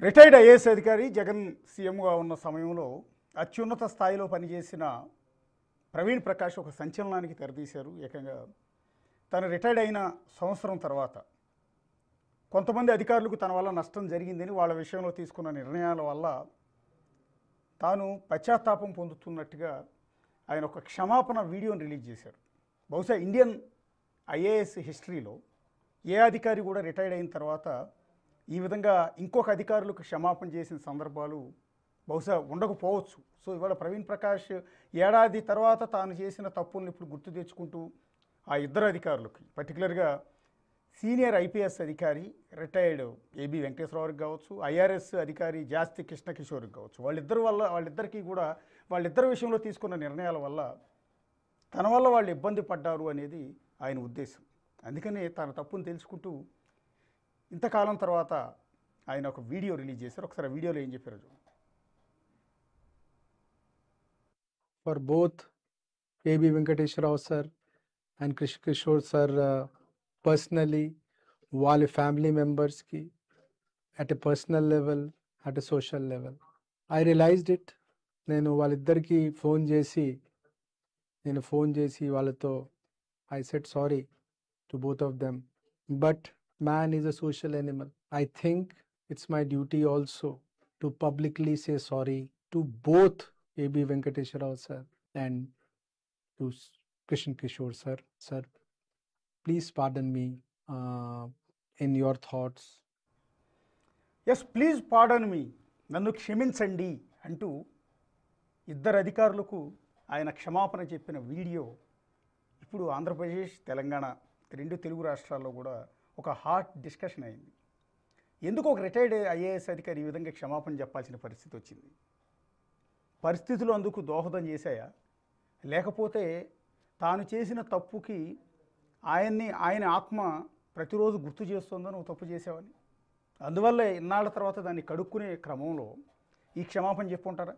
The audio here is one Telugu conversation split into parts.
రిటైర్డ్ ఐఏఎస్ అధికారి జగన్ సీఎంగా ఉన్న సమయంలో అత్యున్నత స్థాయిలో పనిచేసిన ప్రవీణ్ ప్రకాష్ ఒక సంచలనానికి తెరతీశారు. ఏకంగా తను రిటైర్డ్ అయిన సంవత్సరం తర్వాత కొంతమంది అధికారులకు తన వల్ల నష్టం జరిగిందని వాళ్ళ విషయంలో తీసుకున్న నిర్ణయాల వల్ల తాను పశ్చాత్తాపం పొందుతున్నట్టుగా ఆయన ఒక క్షమాపణ వీడియోని రిలీజ్ చేశారు. బహుశా ఇండియన్ ఐఏఎస్ హిస్టరీలో ఏ అధికారి కూడా రిటైర్డ్ అయిన తర్వాత ఈ విధంగా ఇంకొక అధికారులకు క్షమాపణ చేసిన సందర్భాలు బహుశా ఉండకపోవచ్చు. సో ఇవాళ ప్రవీణ్ ప్రకాష్ ఏడాది తర్వాత తాను చేసిన తప్పులను ఇప్పుడు గుర్తు తెచ్చుకుంటూ ఆ ఇద్దరు అధికారులకి, పర్టికులర్గా సీనియర్ ఐపీఎస్ అధికారి రిటైర్డ్ ఏబి వెంకటేశ్వరరావుకి కావచ్చు, ఐఆర్ఎస్ అధికారి జాస్తి కృష్ణ కిషోర్కి కావచ్చు, వాళ్ళిద్దరికీ కూడా వాళ్ళిద్దరి విషయంలో తీసుకున్న నిర్ణయాల వల్ల తన వల్ల వాళ్ళు ఇబ్బంది పడ్డారు అనేది ఆయన ఉద్దేశం. అందుకనే తన తప్పును తెలుసుకుంటూ ఇంతకాలం తర్వాత ఆయన ఒక వీడియో రిలీజ్ చేశారు. ఒకసారి ఆ వీడియోలో ఏం చెప్పారు చూడండి. For both A.B. Venkateswara Rao sir and Krishna Kishore sir, personally, వాళ్ళ ఫ్యామిలీ మెంబర్స్కి at a personal level, at a social level. I realized it. నేను వాళ్ళిద్దరికీ ఫోన్ చేసి వాళ్ళతో I said sorry to both of them. But man is a social animal. I think it's my duty also to publicly say sorry to both A.B. Venkateswara Rao sir and to Krishna Kishore sir. Sir, please pardon me in your thoughts. Yes, please pardon me, నన్ను క్షమించండి అంటూ ఇద్దరు అధికారులకు ఆయన క్షమాపణ చెప్పిన వీడియో ఇప్పుడు ఆంధ్రప్రదేశ్, తెలంగాణ రెండు తెలుగు రాష్ట్రాల్లో కూడా ఒక హాట్ డిస్కషన్ అయింది. ఎందుకు ఒక రిటైర్డ్ ఐఏఎస్ అధికారి ఈ విధంగా క్షమాపణ చెప్పాల్సిన పరిస్థితి వచ్చింది? పరిస్థితులు అందుకు దోహదం చేశాయా, లేకపోతే తాను చేసిన తప్పుకి ఆయన ఆత్మ ప్రతిరోజు గుర్తు చేస్తుందని ఒక తప్పు చేసావని అందువల్ల ఇన్నాళ్ళ తర్వాత దాన్ని కడుక్కునే క్రమంలో ఈ క్షమాపణ చెప్పుంటారా?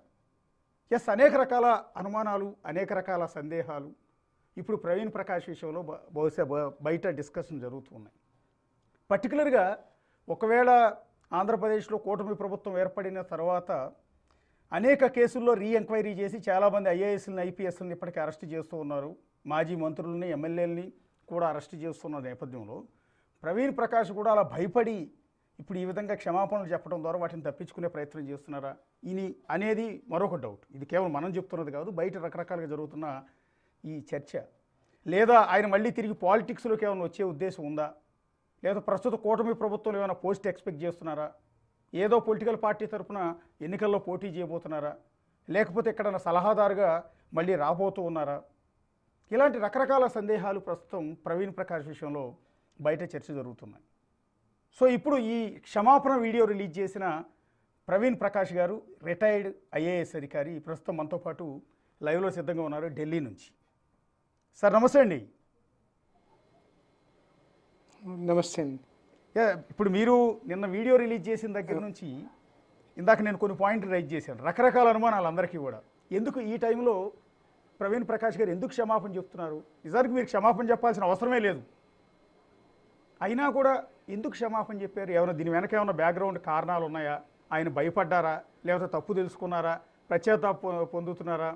ఎస్, అనేక రకాల అనుమానాలు, అనేక రకాల సందేహాలు ఇప్పుడు ప్రవీణ్ ప్రకాష్ విషయంలో బహుశా బయట డిస్కషన్ జరుగుతూ ఉన్నాయి. పర్టికులర్గా ఒకవేళ ఆంధ్రప్రదేశ్లో కూటమి ప్రభుత్వం ఏర్పడిన తర్వాత అనేక కేసుల్లో ఎంక్వైరీ చేసి చాలామంది ఐఏఎస్ని, ఐపీఎస్ని ఇప్పటికీ అరెస్ట్ చేస్తూ ఉన్నారు. మాజీ మంత్రులని, ఎమ్మెల్యేలని కూడా అరెస్ట్ చేస్తున్న నేపథ్యంలో ప్రవీణ్ ప్రకాష్ కూడా అలా భయపడి ఇప్పుడు ఈ విధంగా క్షమాపణలు చెప్పడం ద్వారా వాటిని తప్పించుకునే ప్రయత్నం చేస్తున్నారా ఇది అనేది మరొక డౌట్. ఇది కేవలం మనం చెప్తున్నది కాదు, బయట రకరకాలుగా జరుగుతున్న ఈ చర్చ. లేదా ఆయన మళ్ళీ తిరిగి పాలిటిక్స్లోకి ఏమైనా వచ్చే ఉద్దేశం ఉందా, లేదా ప్రస్తుత కూటమి ప్రభుత్వంలో ఏమైనా పోస్ట్ ఎక్స్పెక్ట్ చేస్తున్నారా, ఏదో పొలిటికల్ పార్టీ తరఫున ఎన్నికల్లో పోటీ చేయబోతున్నారా, లేకపోతే ఎక్కడైనా సలహాదారుగా మళ్ళీ రాబోతూ ఉన్నారా? ఇలాంటి రకరకాల సందేహాలు ప్రస్తుతం ప్రవీణ్ ప్రకాష్ విషయంలో బయట చర్చ జరుగుతున్నాయి. సో ఇప్పుడు ఈ క్షమాపణ వీడియో రిలీజ్ చేసిన ప్రవీణ్ ప్రకాష్ గారు, రిటైర్డ్ ఐఏఎస్ అధికారి, ప్రస్తుతం మనతో పాటు లైవ్లో సిద్ధంగా ఉన్నారు ఢిల్లీ నుంచి. సార్ నమస్తే అండి. నమస్తే. ఇప్పుడు మీరు నిన్న వీడియో రిలీజ్ చేసిన దగ్గర నుంచి ఇందాక నేను కొన్ని పాయింట్లు రైజ్ చేశాను, రకరకాల అనుమానాలు అందరికీ కూడా. ఎందుకు ఈ టైంలో ప్రవీణ్ ప్రకాష్ గారు ఎందుకు క్షమాపణ చెప్తున్నారు? నిజానికి మీరు క్షమాపణ చెప్పాల్సిన అవసరమే లేదు, అయినా కూడా ఎందుకు క్షమాపణ చెప్పారు? ఏమైనా దీని వెనక ఏమైనా బ్యాక్గ్రౌండ్ కారణాలు ఉన్నాయా? ఆయన భయపడ్డారా, లేకపోతే తప్పు తెలుసుకున్నారా, పశ్చాత్తాపం పొందుతున్నారా?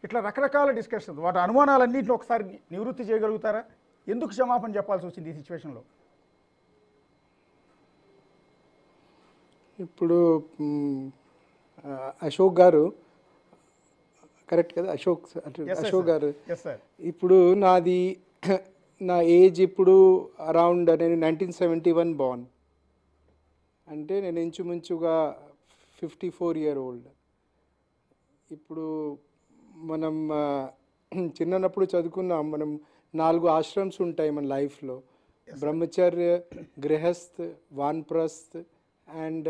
ఇట్లా రకరకాల డిస్కషన్స్, వాటి అనుమానాలన్నింటిని ఒకసారి నివృత్తి చేయగలుగుతారా? ఎందుకు క్షమాపణ చెప్పాల్సి వచ్చింది ఈ సిచ్యువేషన్లో? ఇప్పుడు అశోక్ గారు కరెక్ట్ కదా? అశోక్ గారు, ఇప్పుడు నా ఏజ్ ఇప్పుడు అరౌండ్, నేను 1971 బార్న్, అంటే నేను ఇంచుమించుగా 54 year old. ఇప్పుడు మనం చిన్నప్పుడు చదువుకున్నాం, మనం 4 ఆశ్రమ్స్ ఉంటాయి మన లైఫ్లో: బ్రహ్మచర్య, గృహస్థ్, వానప్రస్థ్ అండ్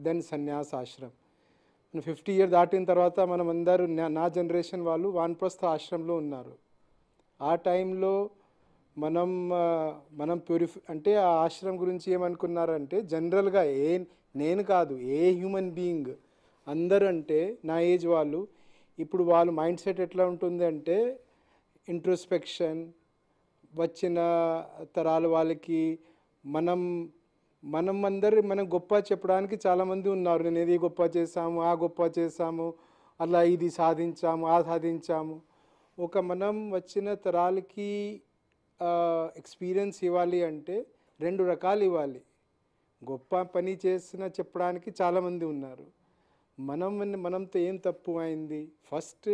దెన్ సన్యాస ఆశ్రమ్. 50 years దాటిన తర్వాత మనం అందరూ, నా జనరేషన్ వాళ్ళు వానప్రస్థ ఆశ్రమంలో ఉన్నారు. ఆ టైంలో మనం అంటే ఆ ఆశ్రమం గురించి ఏమనుకున్నారంటే, జనరల్గా నేను కాదు, ఏ హ్యూమన్ బీయింగ్ అందరూ, అంటే నా ఏజ్ వాళ్ళు, ఇప్పుడు వాళ్ళ మైండ్ సెట్ ఎట్లా ఉంటుంది అంటే ఇంట్రోస్పెక్షన్, వచ్చిన తరాల వాళ్ళకి మనం మనం గొప్ప చెప్పడానికి చాలామంది ఉన్నారు. నేను ఇది గొప్ప చేశాము, ఆ గొప్ప చేశాము, అలా ఇది సాధించాము, ఆ సాధించాము. మనం వచ్చిన తరాలకి ఎక్స్పీరియన్స్ ఇవ్వాలి అంటే 2 రకాలు ఇవ్వాలి. గొప్ప పని చేసిన చెప్పడానికి చాలామంది ఉన్నారు. మనంతో ఏం తప్పు అయింది, ఫస్ట్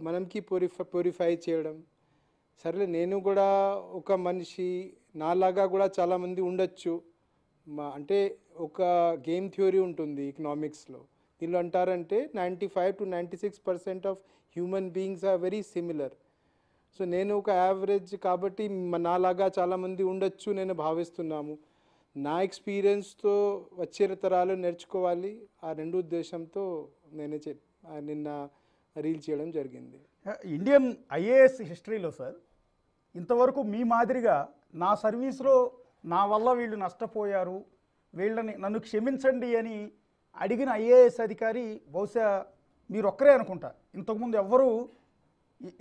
మనంకి ప్యూరిఫై చేయడం. సరే, నేను కూడా ఒక మనిషి, నాలాగా కూడా చాలామంది ఉండొచ్చు. అంటే ఒక గేమ్ థియరీ ఉంటుంది ఎకనామిక్స్లో. దీనిలో అంటారంటే 95 to 96% of human beings are very similar. So నేను ఒక యావరేజ్ కాబట్టి నాలాగా చాలామంది ఉండొచ్చు నేను భావిస్తున్నాము. నా ఎక్స్పీరియన్స్తో వచ్చే తరాలు నేర్చుకోవాలి. ఆ 2 ఉద్దేశంతో నేను నిన్న రీల్ చేయడం జరిగింది. ఇండియన్ ఐఏఎస్ హిస్టరీలో సార్ ఇంతవరకు మీ మాదిరిగా నా సర్వీస్లో నా వల్ల వీళ్ళు నష్టపోయారు, నన్ను క్షమించండి అని అడిగిన ఐఏఎస్ అధికారి బహుశా మీరు ఒక్కరే అనుకుంటా. ఇంతకుముందు ఎవ్వరూ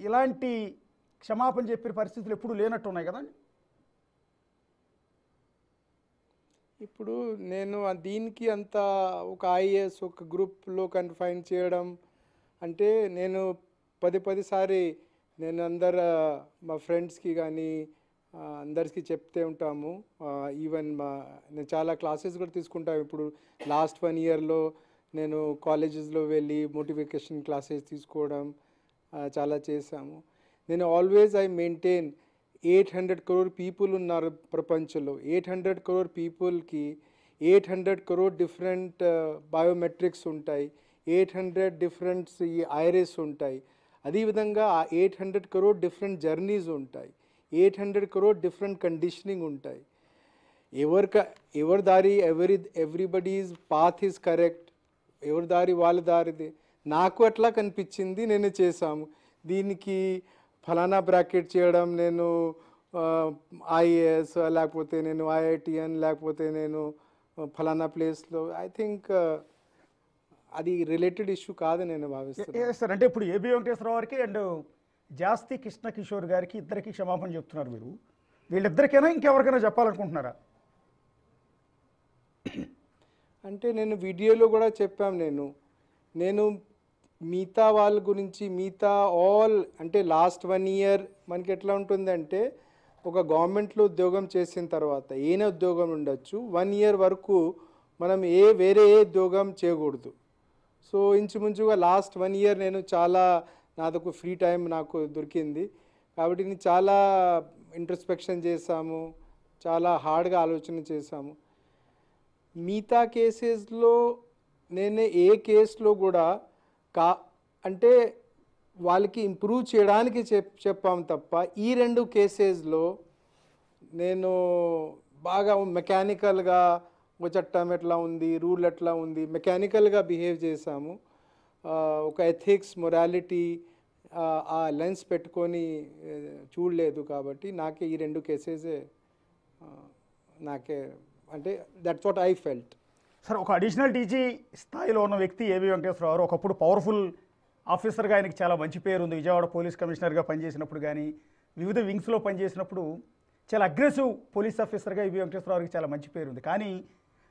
ఇలాంటి క్షమాపణ చెప్పే పరిస్థితులు ఎప్పుడూ లేనట్టు ఉన్నాయి కదండి. ఇప్పుడు నేను దీనికి అంత ఒక ఐఏఎస్ ఒక గ్రూప్లో కన్ఫైన్ చేయడం అంటే, నేను పది సారి నేను మా ఫ్రెండ్స్కి కానీ అందరికీ చెప్తే ఉంటాము. ఈవెన్ నేను చాలా క్లాసెస్ కూడా తీసుకుంటాను. ఇప్పుడు లాస్ట్ 1 ఇయర్లో నేను కాలేజెస్లో వెళ్ళి మోటివేషన్ క్లాసెస్ తీసుకోవడం చాలా చేశాము. నేను always I maintain 800 crore people ఉన్నారు ప్రపంచంలో. 800 crore పీపుల్కి 800 crore డిఫరెంట్ బయోమెట్రిక్స్ ఉంటాయి, 800 డిఫరెంట్ ఐరిస్ ఉంటాయి. అదేవిధంగా ఆ 800 crore డిఫరెంట్ జర్నీస్ ఉంటాయి, 800 crore డిఫరెంట్ కండిషనింగ్ ఉంటాయి. ఎవరి దారి ఎవ్రీబడీస్ పాత్ ఈజ్ కరెక్ట్, ఎవరి దారి వాళ్ళ దారిది. నాకు అట్లా కనిపించింది, నేను చేశాము. దీనికి ఫలానా బ్రాకెట్ చేయడం, నేను ఐఏఎస్ లేకపోతే నేను ఐఐటిఎన్ లేకపోతే నేను ఫలానా ప్లేస్లో, ఐ థింక్ అది రిలేటెడ్ ఇష్యూ కాదు నేను భావిస్తాను. సార్ అంటే ఇప్పుడు ఏబి వెంకటేశ్వరరావు గారికి అండ్ జాస్తి కృష్ణ కిషోర్ గారికి ఇద్దరికి క్షమాపణ చెప్తున్నారు మీరు. వీళ్ళిద్దరికైనా ఇంకెవరికైనా చెప్పాలనుకుంటున్నారా? అంటే నేను వీడియోలో కూడా చెప్పాను. నేను మిగతా వాళ్ళ గురించి ఆల్ అంటే లాస్ట్ 1 ఇయర్ మనకి ఎట్లా ఉంటుందంటే, ఒక గవర్నమెంట్లో ఉద్యోగం చేసిన తర్వాత ఏనే ఉద్యోగం ఉండొచ్చు, 1 ఇయర్ వరకు మనం వేరే ఉద్యోగం చేయకూడదు. సో ఇంచుమించుగా లాస్ట్ 1 ఇయర్ నేను చాలా నాదొక ఫ్రీ టైం నాకు దొరికింది కాబట్టి నేను చాలా ఇంట్రస్పెక్షన్ చేశాము, చాలా హార్డ్గా ఆలోచన చేశాము. మిగతా కేసెస్లో నేను ఏ కేసులో కూడా అంటే వాళ్ళకి ఇంప్రూవ్ చేయడానికి చెప్పాము తప్ప, ఈ 2 కేసెస్లో నేను బాగా మెకానికల్గా ఒక చట్టం ఎట్లా ఉంది, రూల్ ఎట్లా ఉంది, మెకానికల్గా బిహేవ్ చేశాము. ఒక ఎథిక్స్ మొరాలిటీ ఆ లెన్స్ పెట్టుకొని చూడలేదు. కాబట్టి నాకే ఈ 2 కేసెసే నాకే అంటే that's what I felt. Sir ఒక అడిషనల్ డీజీ స్థాయిలో ఉన్న వ్యక్తి ఏబి వెంకటేశ్వరరావు గారు ఒకప్పుడు పవర్ఫుల్ ఆఫీసర్గా ఆయనకి చాలా మంచి పేరు ఉంది. విజయవాడ పోలీస్ కమిషనర్గా పనిచేసినప్పుడు కానీ వివిధ వింగ్స్లో పనిచేసినప్పుడు చాలా అగ్రెసివ్ పోలీస్ ఆఫీసర్గా ఏబి వెంకటేశ్వరరావు గారికి చాలా మంచి పేరు ఉంది. కానీ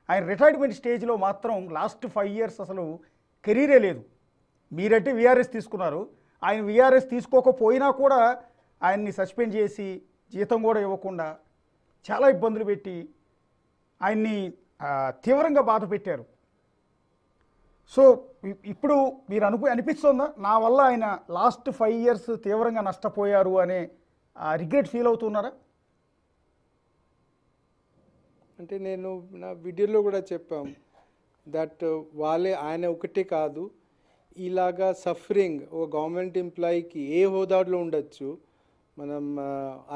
ఆయన రిటైర్మెంట్ స్టేజ్లో మాత్రం లాస్ట్ 5 ఇయర్స్ అసలు కెరీరే లేదు. మీరంటే వీఆర్ఎస్ తీసుకున్నారు, ఆయన వీఆర్ఎస్ తీసుకోకపోయినా కూడా ఆయన్ని సస్పెండ్ చేసి జీతం కూడా ఇవ్వకుండా చాలా ఇబ్బందులు పెట్టి ఆయన్ని తీవ్రంగా బాధ పెట్టారు. సో ఇప్పుడు మీరు అనిపిస్తుందా నా వల్ల ఆయన లాస్ట్ 5 ఇయర్స్ తీవ్రంగా నష్టపోయారు అనే రిగ్రెట్ ఫీల్ అవుతున్నారా? అంటే నేను నా వీడియోలో కూడా చెప్పాము దట్ ఆయన ఒకటే కాదు, ఇలాగా సఫరింగ్ ఒక గవర్నమెంట్ ఎంప్లాయీకి ఏ హోదాలో ఉండొచ్చు. మనం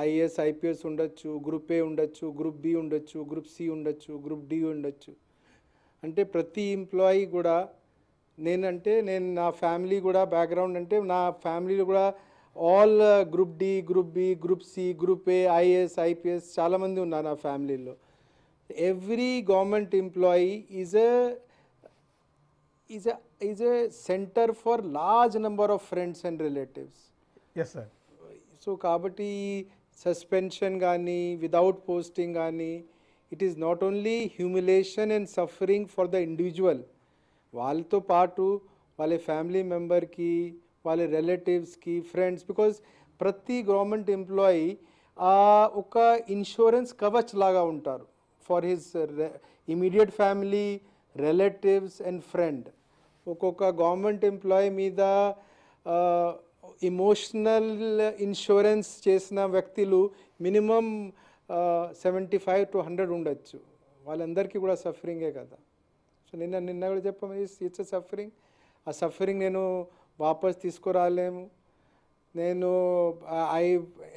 ఐఏఎస్ ఐపీఎస్ ఉండొచ్చు, గ్రూప్ ఏ ఉండొచ్చు, గ్రూప్ బి ఉండొచ్చు, గ్రూప్ సి ఉండొచ్చు, గ్రూప్ డి ఉండొచ్చు. అంటే ప్రతి ఎంప్లాయీ కూడా నేను నా ఫ్యామిలీ కూడా బ్యాక్గ్రౌండ్ అంటే నా ఫ్యామిలీలో కూడా all group D, group B, group C, group A, IAS IPS చాలామంది ఉన్నారు నా ఫ్యామిలీలో. Every government employee is a center for large number of friends and relatives. Yes sir. So కాబట్టి సస్పెన్షన్ కానీ వితౌట్ పోస్టింగ్ కానీ it is not only humiliation and suffering for the individual, వాళ్ళతో పాటు వాళ్ళ ఫ్యామిలీ మెంబర్కి, వాళ్ళ రిలేటివ్స్కి, ఫ్రెండ్స్. బికాజ్ ప్రతి గవర్నమెంట్ ఎంప్లాయీ ఒక ఇన్సూరెన్స్ కవచ్ లాగా ఉంటారు for his immediate family, relatives and friend. ఒక్కొక్క గవర్నమెంట్ ఎంప్లాయీ మీద ఇమోషనల్ ఇన్సూరెన్స్ చేసిన వ్యక్తులు మినిమం 75 to 100 ఉండొచ్చు. వాళ్ళందరికీ కూడా సఫరింగే కదా. సో నిన్న కూడా చెప్పాము, ఇట్స్ అ సఫరింగ్. ఆ సఫరింగ్ నేను వాపస్ తీసుకురాలేము.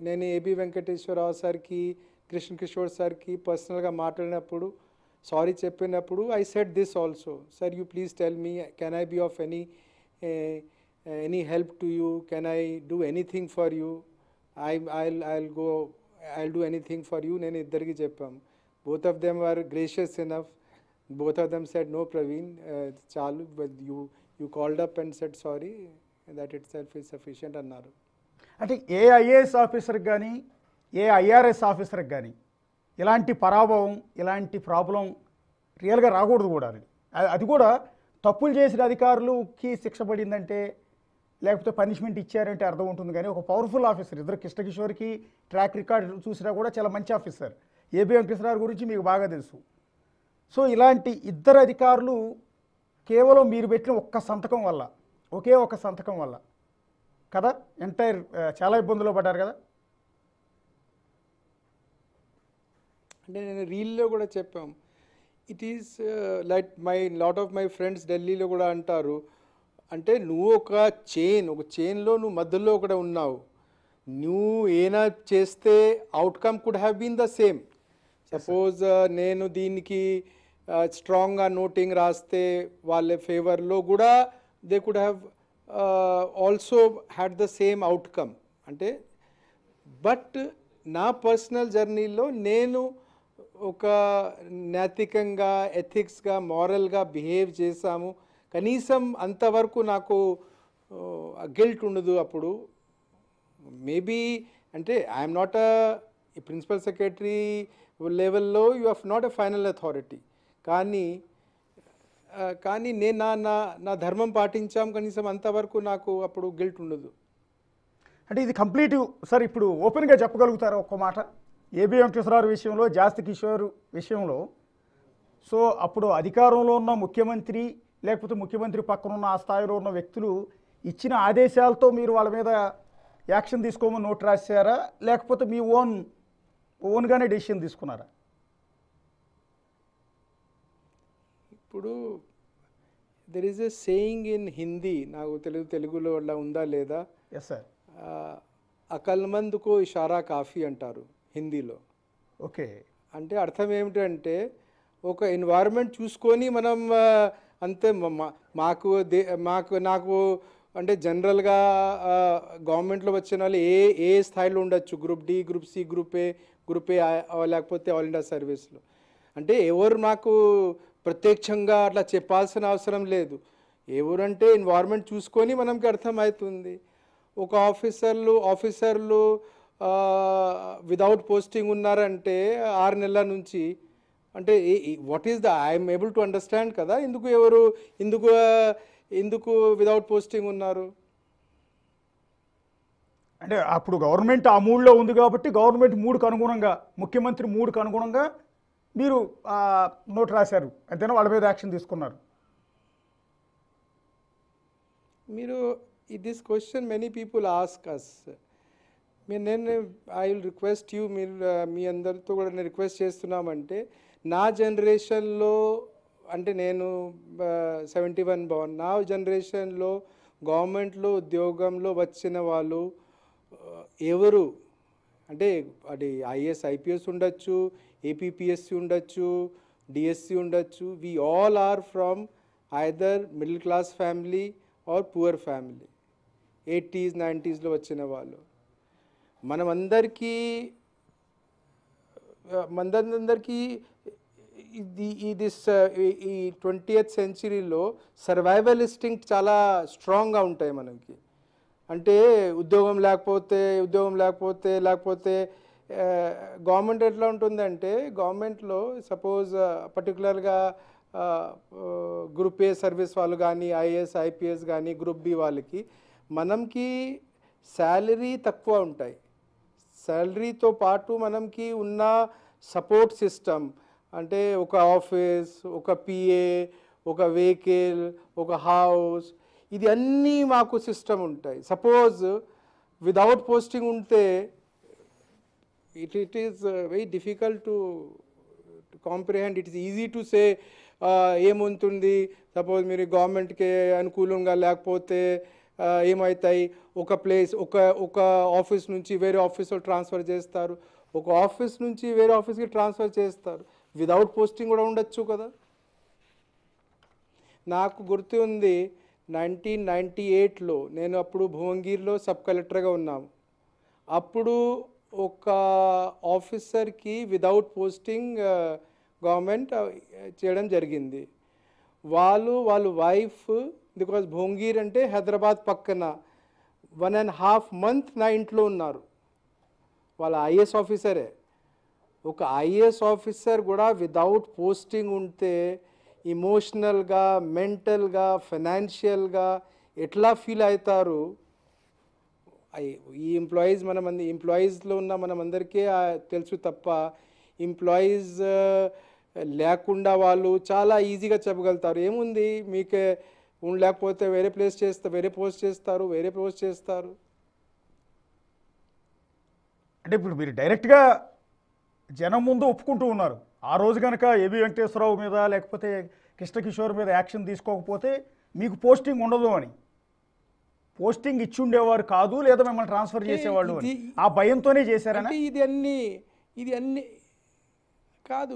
నేను ఏబి వెంకటేశ్వరరావు సార్కి, కృష్ణ కిషోర్ సార్కి పర్సనల్గా మాట్లాడినప్పుడు, సారీ చెప్పినప్పుడు I said this also, sir you please tell me, can I be of any help to you, can I do anything for you, I'll do anything for you. నేను ఇద్దరికి చెప్పాము. Both of them were gracious enough. Both of them said, no Praveen, చాలు, but you called up and said sorry, that itself is sufficient అన్నారు. అంటే ఏ ఐఏఎస్ ఆఫీసర్కి కానీ ఏ ఐఆర్ఎస్ ఆఫీసర్కి కానీ ఇలాంటి పరాభవం, ఇలాంటి ప్రాబ్లం రియల్గా రాకూడదు కూడా. అది కూడా తప్పులు చేసిన అధికారులకి శిక్ష పడిందంటే, లేకపోతే పనిష్మెంట్ ఇచ్చారంటే అర్థం ఉంటుంది. కానీ ఒక పవర్ఫుల్ ఆఫీసర్, ఇద్దరు కృష్ణకిషోర్కి ట్రాక్ రికార్డ్ చూసినా కూడా చాలా మంచి ఆఫీసర్. ఏబి వెంకటేశ్వరరావు గురించి మీకు బాగా తెలుసు. సో ఇలాంటి ఇద్దరు అధికారులు కేవలం మీరు పెట్టిన ఒక్క సంతకం వల్ల, ఒకే ఒక సంతకం వల్ల కదా ఎంటైర్ చాలా ఇబ్బందులు పడ్డారు కదా. అంటే నేను రీల్లో కూడా చెప్పాం, it is like lot of my friends ఢిల్లీలో కూడా అంటారు, అంటే నువ్వు ఒక చైన్లో నువ్వు మధ్యలో కూడా ఉన్నావు, నువ్వు ఏనా చేస్తే outcome could have been the same. Suppose నేను దీనికి స్ట్రాంగ్గా నోటింగ్ రాస్తే వాళ్ళ ఫేవర్లో కూడా they could have also had the same outcome. అంటే బట్ నా పర్సనల్ జర్నీలో నేను ఒక నైతికంగా, ఎథిక్స్గా, మారల్గా బిహేవ్ చేశాము. కనీసం అంతవరకు నాకు గిల్ట్ ఉండదు. అప్పుడు మేబీ అంటే I'm not a principal secretary లెవెల్లో, you of not a final authority. కానీ నేను నా ధర్మం పాటించాం, కనీసం అంతవరకు నాకు అప్పుడు గిల్ట్ ఉండదు. అంటే ఇది కంప్లీట్ సార్. ఇప్పుడు ఓపెన్గా చెప్పగలుగుతారా ఒక్క మాట, ఏబి వెంకటేశ్వరరావు విషయంలో, జాస్తి కిషోర్ విషయంలో? సో అప్పుడు అధికారంలో ఉన్న ముఖ్యమంత్రి, లేకపోతే ముఖ్యమంత్రి పక్కన ఉన్న ఆ స్థాయిలో ఉన్న వ్యక్తులు ఇచ్చిన ఆదేశాలతో మీరు వాళ్ళ మీద యాక్షన్ తీసుకోమని నోట్ రాశారా, లేకపోతే మీ ఓన్గానే డెసిషన్ తీసుకున్నారా? ఇప్పుడు there is a saying in Hindi, నాకు తెలుగులో అలా ఉందా లేదా, ఎస్ సార్, అకల్మంద్కు ఇషారా కాఫీ అంటారు హిందీలో. ఓకే, అంటే అర్థం ఏమిటంటే ఒక ఎన్వైరన్మెంట్ చూసుకొని మనం అంతే నాకు అంటే జనరల్గా గవర్నమెంట్లో వచ్చిన వాళ్ళు ఏ స్థాయిలో ఉండొచ్చు, group D, group C, group A, లేకపోతే ఆల్ ఇండియా సర్వీస్లో. అంటే ఎవరు నాకు ప్రత్యక్షంగా అట్లా చెప్పాల్సిన అవసరం లేదు. ఎవరంటే ఎన్వైరన్మెంట్ చూసుకొని మనకి అర్థమవుతుంది. ఒక ఆఫీసర్లు వితౌట్ పోస్టింగ్ ఉన్నారంటే 6 నెలల నుంచి, అంటే what is the I'm able to understand కదా, ఎందుకు వితౌట్ పోస్టింగ్ ఉన్నారు. అంటే అప్పుడు గవర్నమెంట్ ఆ మూడ్లో ఉంది కాబట్టి గవర్నమెంట్ మూడుకు అనుగుణంగా, ముఖ్యమంత్రి మూడుకు అనుగుణంగా మీరు నోట్ రాశారు, అంతేనా? వాళ్ళ మీద యాక్షన్ తీసుకున్నారు. మీరు this question many people ask us. నేను ఐ విల్ రిక్వెస్ట్ యూ, మీరు మీ అందరితో కూడా నేను రిక్వెస్ట్ చేస్తున్నామంటే, నా జనరేషన్లో, అంటే నేను 71 బాన్, నా జనరేషన్లో గవర్నమెంట్లో ఉద్యోగంలో వచ్చిన వాళ్ళు ఎవరు అంటే అది ఐఏఎస్ ఐపీఎస్ ఉండొచ్చు, ఏపీపీఎస్సీ ఉండొచ్చు, డిఎస్సి ఉండొచ్చు. We all are from either middle class family or poor family. 80s 90sలో వచ్చిన వాళ్ళు. మనమందరికీ ఈ 20th సెంచరీలో సర్వైవల్ ఇన్స్టింక్ట్ చాలా స్ట్రాంగ్గా ఉంటాయి మనకి. అంటే ఉద్యోగం లేకపోతే గవర్నమెంట్ ఎట్లా ఉంటుందంటే గవర్నమెంట్లో సపోజ్ పర్టికులర్గా గ్రూప్ ఏ సర్వీస్ వాళ్ళు కానీ ఐఏఎస్ ఐపీఎస్ కానీ గ్రూప్ బి వాళ్ళకి మనకి శాలరీ తక్కువ ఉంటాయి. శాలరీతో పాటు మనకి ఉన్న సపోర్ట్ సిస్టమ్ అంటే ఒక ఆఫీస్, ఒక పిఏ, ఒక వెహికల్, ఒక హౌస్, ఇది అన్నీ మాకు సిస్టమ్ ఉంటాయి. సపోజ్ విదౌట్ పోస్టింగ్ ఉంటే it is very difficult to comprehend. It is easy to say ఏముంటుంది సపోజ్ మీరు గవర్నమెంట్కి అనుకూలంగా లేకపోతే ఏమవుతాయి, ఒక ప్లేస్ ఒక ఆఫీస్ నుంచి వేరే ఆఫీస్లో ట్రాన్స్ఫర్ చేస్తారు, ఒక ఆఫీస్ నుంచి వేరే ఆఫీస్కి ట్రాన్స్ఫర్ చేస్తారు, విదౌట్ పోస్టింగ్ కూడా ఉండొచ్చు కదా. నాకు గుర్తు ఉంది 1998లో నేను అప్పుడు భువనగిరిలో సబ్ కలెక్టర్గా ఉన్నాము. అప్పుడు ఒక ఆఫీసర్కి విదౌట్ పోస్టింగ్ గవర్నమెంట్ చేయడం జరిగింది. వాళ్ళ వైఫ్, బికాజ్ భువనగిరి అంటే హైదరాబాద్ పక్కన, 1.5 month నా ఇంట్లో ఉన్నారు. వాళ్ళ ఐఏఎస్ ఆఫీసరే. ఒక ఐఏఎస్ ఆఫీసర్ కూడా విదౌట్ పోస్టింగ్ ఉంటే ఇమోషనల్గా, మెంటల్గా, ఫైనాన్షియల్గా ఎట్లా ఫీల్ అవుతారు. ఈ ఎంప్లాయీస్ ఎంప్లాయీస్లో ఉన్న మనమందరికీ తెలుసు తప్ప ఎంప్లాయీస్ లేకుండా వాళ్ళు చాలా ఈజీగా చెప్పగలుగుతారు, ఏముంది మీకే లేకపోతే వేరే పోస్ట్ చేస్తారు. అంటే ఇప్పుడు మీరు డైరెక్ట్గా జనం ముందు ఒప్పుకుంటూ ఉన్నారు, ఆ రోజు కనుక ఏబి వెంకటేశ్వరరావు మీద లేకపోతే కృష్ణకిషోర్ మీద యాక్షన్ తీసుకోకపోతే మీకు పోస్టింగ్ ఉండదు అని. పోస్టింగ్ ఇచ్చి ఉండేవారు కాదు, లేదా మిమ్మల్ని ట్రాన్స్ఫర్ చేసేవాళ్ళు అని ఆ భయంతోనే చేశారని. ఇది అన్ని కాదు.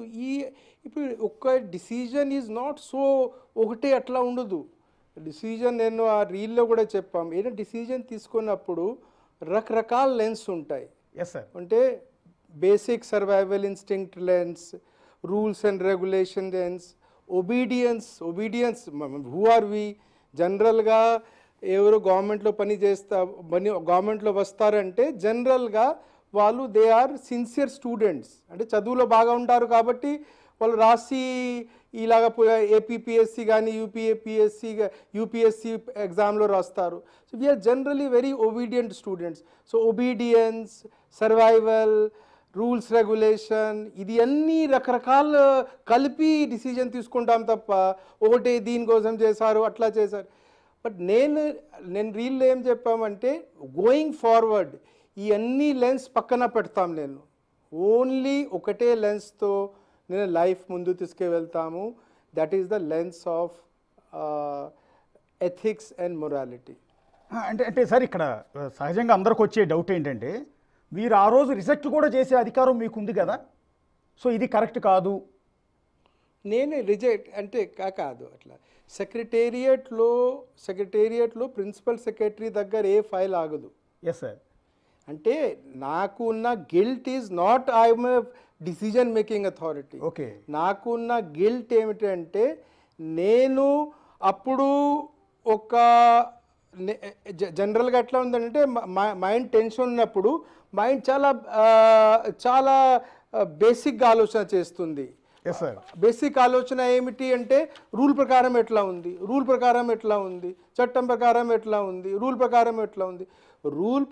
ఇప్పుడు ఒక్క డిసిజన్ ఈజ్ నాట్ సో ఒకటే అట్లా ఉండదు. డిసిజన్ నేను ఆ రీల్లో కూడా చెప్పాం, ఏదైనా డిసిజన్ తీసుకున్నప్పుడు రకరకాల లెన్స్ ఉంటాయి. Yes sir. అంటే basic survival instinct lens, rules and regulation lens, obedience. Who are we? జనరల్గా ఎవరు గవర్నమెంట్లో వస్తారంటే జనరల్గా వాళ్ళు దే ఆర్ సిన్సియర్ స్టూడెంట్స్, అంటే చదువులో బాగా ఉంటారు కాబట్టి వాళ్ళు రాసి ఇలాగ ఏపీపీఎస్సి కానీ యూపీఎస్సి ఎగ్జామ్లో రాస్తారు. So we are generally very obedient students. So obedience, survival, rules regulation, ఇది అన్నీ రకరకాల కలిపి డిసిజన్ తీసుకుంటాం తప్ప ఒకటే దీనికోసం చేశారు అట్లా చేశారు. బట్ నేను రీల్లో ఏం చెప్పామంటే గోయింగ్ ఫార్వర్డ్ ఈ అన్ని లెన్స్ పక్కన పెడతాం. నేను ఓన్లీ ఒకటే లెన్స్తో నేను లైఫ్ ముందు తీసుకువెళ్తాము. That is the lens of ethics and morality. అంటే సార్ ఇక్కడ సహజంగా అందరికి వచ్చే డౌట్ ఏంటంటే మీరు ఆ రోజు రిజెక్ట్ కూడా చేసే అధికారం మీకు ఉంది కదా, సో ఇది కరెక్ట్ కాదు. నేను రిజెక్ట్ అంటే కాదు అట్లా. సెక్రటేరియట్లో ప్రిన్సిపల్ సెక్రటరీ దగ్గర ఏ ఫైల్ ఆగదు. Yes sir. అంటే నాకు ఉన్న guilt is not I'm decision making authority. Okay. నాకు ఉన్న గిల్ట్ ఏమిటంటే నేను అప్పుడు ఒక జనరల్గా ఎట్లా ఉందంటే మైండ్ టెన్షన్ ఉన్నప్పుడు మైండ్ చాలా బేసిక్గా ఆలోచన చేస్తుంది. బేసిక్ ఆలోచన ఏమిటి అంటే రూల్ ప్రకారం ఎట్లా ఉంది, చట్టం ప్రకారం ఎట్లా ఉంది. రూల్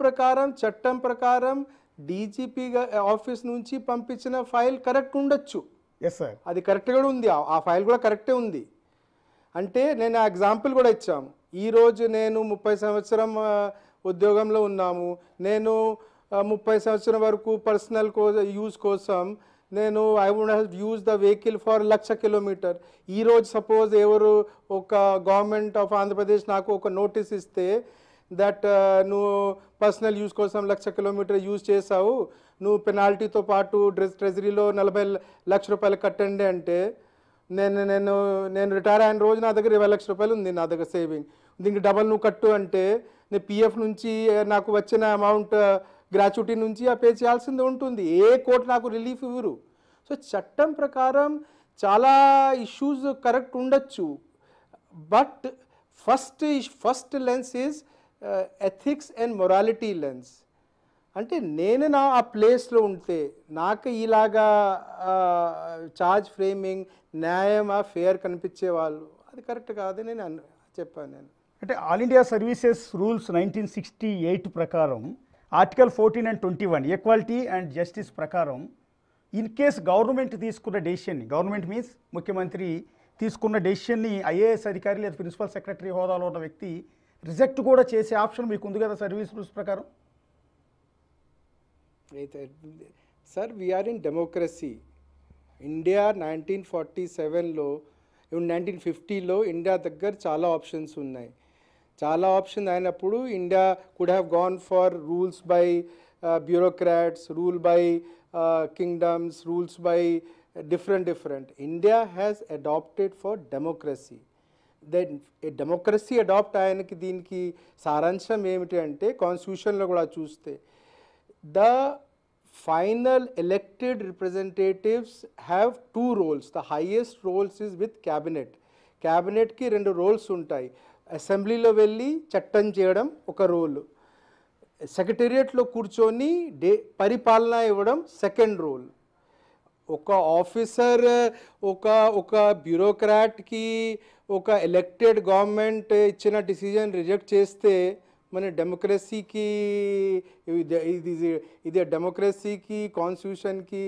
ప్రకారం, చట్టం ప్రకారం డీజీపీ ఆఫీస్ నుంచి పంపించిన ఫైల్ కరెక్ట్ ఉండొచ్చు. అది కరెక్ట్గా ఉంది, ఆ ఫైల్ కూడా కరెక్టే ఉంది. అంటే నేను ఆ ఎగ్జాంపుల్ కూడా ఇచ్చాము. ఈరోజు నేను 30 సంవత్సరం ఉద్యోగంలో ఉన్నాము. నేను 30 సంవత్సరం వరకు పర్సనల్ యూజ్ కోసం నేను I would have use the vehicle for 1,00,000 kilometre. ఈరోజు సపోజ్ ఎవరు ఒక గవర్నమెంట్ ఆఫ్ ఆంధ్రప్రదేశ్ నాకు ఒక నోటీస్ ఇస్తే దట్ నువ్వు పర్సనల్ యూజ్ కోసం 1,00,000 కిలోమీటర్ యూజ్ చేసావు, నువ్వు పెనాల్టీతో పాటు ట్రెజరీలో 40 లక్షల రూపాయలు కట్టండి అంటే నేను రిటైర్ అయిన రోజు నా దగ్గర 20 లక్షల రూపాయలు ఉంది నా దగ్గర సేవింగ్, దీనికి డబల్ నువ్వు కట్టు అంటే నేను పిఎఫ్ నుంచి నాకు వచ్చిన అమౌంట్ గ్రాట్యుటీ నుంచి పే చేయాల్సింది ఉంటుంది. ఏ కోర్టు నాకు రిలీఫ్ ఇవ్వరు. సో చట్టం ప్రకారం చాలా ఇష్యూస్ కరెక్ట్ ఉండొచ్చు. But first lens is ethics and morality lens. అంటే నేను ఆ ప్లేస్లో ఉంటే నాకు ఇలాగా చార్జ్ ఫ్రేమింగ్ న్యాయమా ఫేర్ కనిపించే వాళ్ళు అది కరెక్ట్ కాదని నేను చెప్పాను నేను. అంటే ఆల్ ఇండియా సర్వీసెస్ రూల్స్ 1968 ప్రకారం article 14 and 21 equality and justice ప్రకారం ఇన్ కేస్ గవర్నమెంట్ తీసుకున్న డెసిషన్ని, గవర్నమెంట్ మీన్స్ ముఖ్యమంత్రి తీసుకున్న డెసిషన్ని ఐఏఎస్ అధికారి లేదా ప్రిన్సిపల్ సెక్రటరీ హోదాలో ఉన్న వ్యక్తి రిజెక్ట్ కూడా చేసే ఆప్షన్ మీకు ఉంది కదా సర్వీస్ రూల్స్ ప్రకారం. అయితే sir we're in democracy. India 1947లో 1950లో ఇండియా దగ్గర చాలా ఆప్షన్స్ ఉన్నాయి. చాలా ఆప్షన్ అయినప్పుడు India could have gone for rules by bureaucrats, rule by kingdoms, rules by different. India has adopted for democracy. Then a democracy adopt ayaniki deeniki saransham emiti ante constitution lo kuda chuste the final elected representatives have two roles. The highest roles is with cabinet ki rendu roles untayi. Assembly lo velli chattam cheyadam oka role, సెక్రటేరియట్లో కూర్చొని పరిపాలన ఇవ్వడం సెకండ్ రోల్. ఒక ఆఫీసర్ ఒక బ్యూరోక్రాట్కి ఒక ఎలక్టెడ్ గవర్నమెంట్ ఇచ్చిన డిసిజన్ రిజెక్ట్ చేస్తే మన డెమోక్రసీకి ఇది డెమోక్రసీకి కాన్స్టిట్యూషన్కి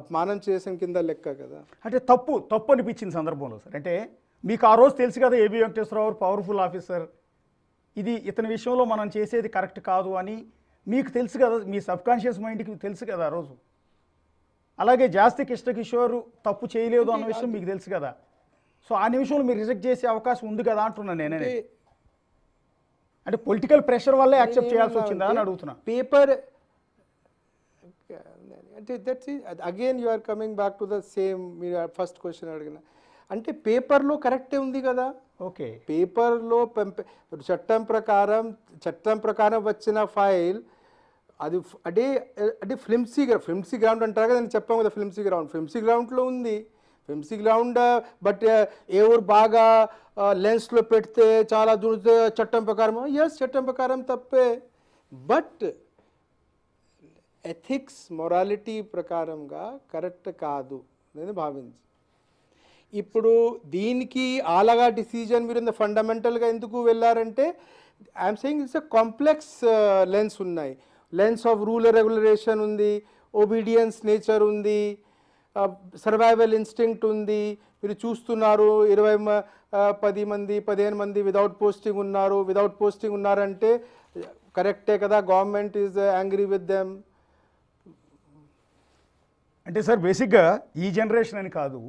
అపమానం చేసిన కింద లెక్క కదా. అంటే తప్పు అనిపించిన సందర్భంలో సార్, అంటే మీకు ఆ రోజు తెలుసు కదా ఏబి వెంకటేశ్వరరావు పవర్ఫుల్ ఆఫీసర్, ఇది ఇతని విషయంలో మనం చేసేది కరెక్ట్ కాదు అని మీకు తెలుసు కదా, మీ సబ్కాన్షియస్ మైండ్కి తెలుసు కదా ఆ రోజు. అలాగే జాస్తి కృష్ణకిషోర్ తప్పు చేయలేదు అన్న విషయం మీకు తెలుసు కదా. సో ఆ నిమిషంలో మీరు రిజెక్ట్ చేసే అవకాశం ఉంది కదా అంటున్నాను నేనే. అంటే పొలిటికల్ ప్రెషర్ వల్లే యాక్సెప్ట్ చేయాల్సి వచ్చిందా అని అడుగుతున్నా. పేపర్ అంటే that's again you are coming back to the same మీరు ఫస్ట్ క్వశ్చన్ అడిగిన. అంటే పేపర్లో కరెక్టే ఉంది కదా. ఓకే, పేపర్లో చట్టం ప్రకారం వచ్చిన ఫైల్ అది అంటే ఫ్లిమ్సీ గ్రౌండ్ అంటారు కదా, నేను చెప్పాను కదా ఫ్లిమ్సీ గ్రౌండ్లో ఉంది. ఫ్లిమ్సీ గ్రౌండ్ బట్ ఎవరు బాగా లెన్స్లో పెడితే చాలా దూరితే చట్టం ప్రకారం చట్టం ప్రకారం తప్పే. బట్ ఎథిక్స్ మొరాలిటీ ప్రకారంగా కరెక్ట్ కాదు నేను భావించి. ఇప్పుడు దీనికి అలాగా డిసిజన్ మీరు ఫండమెంటల్గా ఎందుకు వెళ్ళారంటే I'm saying it's a complex lens ఉన్నాయి. లెన్స్ ఆఫ్ రూల్ రెగ్యులేషన్ ఉంది, ఒబీడియన్స్ నేచర్ ఉంది, సర్వైవల్ ఇన్స్టింక్ట్ ఉంది. మీరు చూస్తున్నారు 15 మంది వితౌట్ పోస్టింగ్ ఉన్నారంటే కరెక్టే కదా, government is angry with them. అంటే సార్ బేసిక్గా ఈ జనరేషన్ అని కాదు,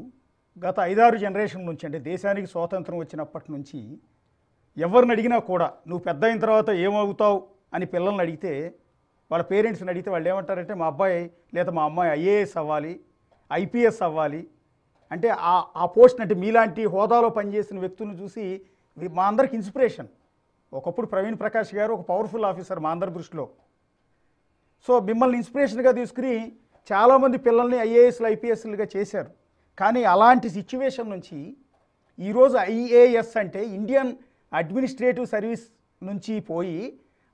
గత 5-6 జనరేషన్ నుంచి, అంటే దేశానికి స్వాతంత్రం వచ్చినప్పటి నుంచి ఎవరిని అడిగినా కూడా నువ్వు పెద్ద అయిన తర్వాత ఏమవుతావు అని పిల్లల్ని అడిగితే, వాళ్ళ పేరెంట్స్ని అడిగితే వాళ్ళు ఏమంటారంటే మా అబ్బాయి లేదా మా అమ్మాయి ఐఏఎస్ అవ్వాలి, ఐపీఎస్ అవ్వాలి. అంటే ఆ పోస్ట్ అంటే మీలాంటి హోదాలో పనిచేసిన వ్యక్తులను చూసి మా అందరికి ఇన్స్పిరేషన్. ఒకప్పుడు ప్రవీణ్ ప్రకాష్ గారు ఒక పవర్ఫుల్ ఆఫీసర్ మా అందరి దృష్టిలో. సో మిమ్మల్ని ఇన్స్పిరేషన్గా తీసుకుని చాలామంది పిల్లల్ని ఐఏఎస్లు ఐపీఎస్లుగా చేశారు. కానీ అలాంటి సిచ్యువేషన్ నుంచి ఈరోజు ఐఏఎస్ అంటే ఇండియన్ అడ్మినిస్ట్రేటివ్ సర్వీస్ నుంచి పోయి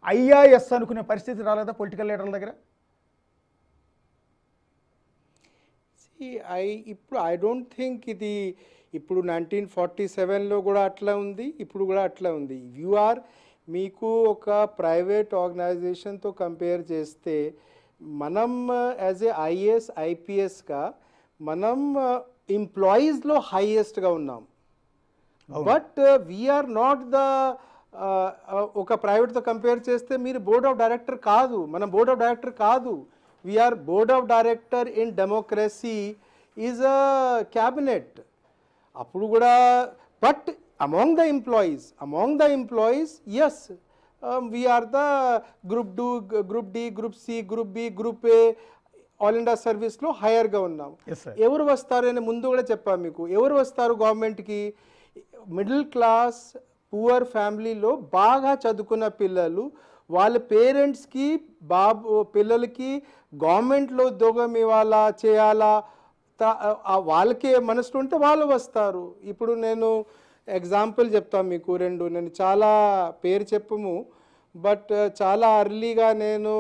ఐఆర్ఎస్ అనుకునే పరిస్థితి రాలేదా పొలిటికల్ లీడర్ల దగ్గర? ఇప్పుడు ఐ డోంట్ థింక్ ఇది ఇప్పుడు 1947లో కూడా అట్లా ఉంది, ఇప్పుడు కూడా అట్లా ఉంది. మీకు ఒక ప్రైవేట్ ఆర్గనైజేషన్తో కంపేర్ చేస్తే మనం యాజ్ ఏ ఐఏఎస్ ఐపీఎస్గా మనం ఎంప్లాయీస్లో హైయెస్ట్గా ఉన్నాం. బట్ వీఆర్ నాట్ ద ఒక ప్రైవేట్తో కంపేర్ చేస్తే మీరు బోర్డ్ ఆఫ్ డైరెక్టర్ కాదు, మనం బోర్డ్ ఆఫ్ డైరెక్టర్ కాదు. We are board of director in democracy is a cabinet. అప్పుడు కూడా but among the employees as we are the group D, group C, group B, group A all India సర్వీస్లో హైయర్గా ఉన్నాం. ఎవరు వస్తారు అని ముందు కూడా చెప్పాను మీకు. ఎవరు వస్తారు గవర్నమెంట్కి? మిడిల్ క్లాస్ పూర్ ఫ్యామిలీలో బాగా చదువుకున్న పిల్లలు, వాళ్ళ పేరెంట్స్కి పిల్లలకి గవర్నమెంట్లో ఉద్యోగం ఇవ్వాలా చేయాలా వాళ్ళకే మనసు ఉంటే వాళ్ళు వస్తారు. ఇప్పుడు నేను ఎగ్జాంపుల్ చెప్తాను మీకు 2. నేను చాలా పేరు చెప్పము, బట్ చాలా అర్లీగా నేను